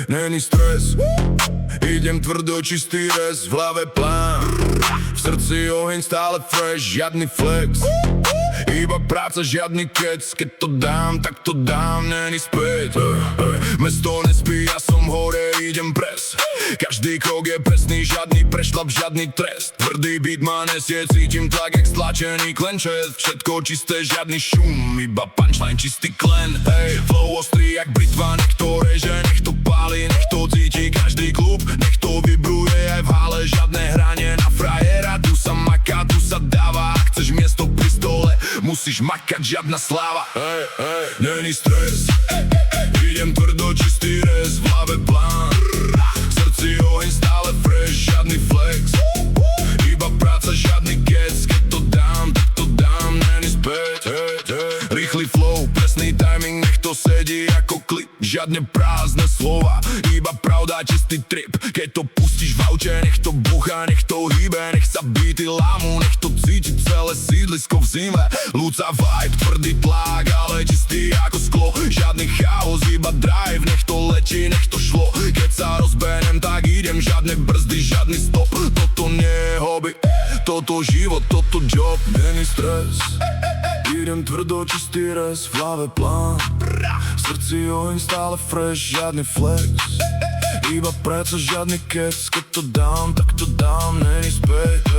Není stres, idem tvrdo, čistý rez, v hlave plán, v srdci oheň stále fresh, žiadny flex, iba práca, žiadny kec, keď to dám, tak to dám, není späť. Mesto nespí, ja som hore, idem pres, každý krok je presný, žiadny prešlap, žiadny trest, tvrdý beat ma nesie, cítim tak, jak stlačený klenčet, všetko čisté, žiadny šum, iba punchline, čistý klen. Flow ostrý, jak britva, nech to reže, nech to páli, nech to cíti každý klub, nech to vibruje aj v hale, žiadne hranie na frajera, tu sa maká, tu sa dáva, ak chceš miesto pri stole, musíš makať, žiadna sláva. Není stres, idem tvrdo, čistý rez, v hlave plán, v srdci oheň stále fresh, žiadny flex, iba práca, žiadny kec, keď to dám, tak to dám, není späť. Rýchly flow, presný timing, nech to sedí ako klip, žiadne prázdne slova, iba pravda, čistý trip, keď to pustíš v aute, nech to buchá, nech to hýbe, nech sa beaty lámu, nech to cíti celé sídlisko v zime, lúca vibe, tvrdý tlak, ale čistý ako sklo, žiadny chaos, iba drive, nech to letí, nech to šlo, keď sa rozbenem, tak idem, žiadne brzdy, žiadny stop, toto nie je hobby, toto život, toto job, není stres, idem tvrdo, čistý rez, v hlave plán, v srdci oheň stále fresh, žiadny flex, iba práca, žiadny kec, keď to dám, tak to dám, není späť.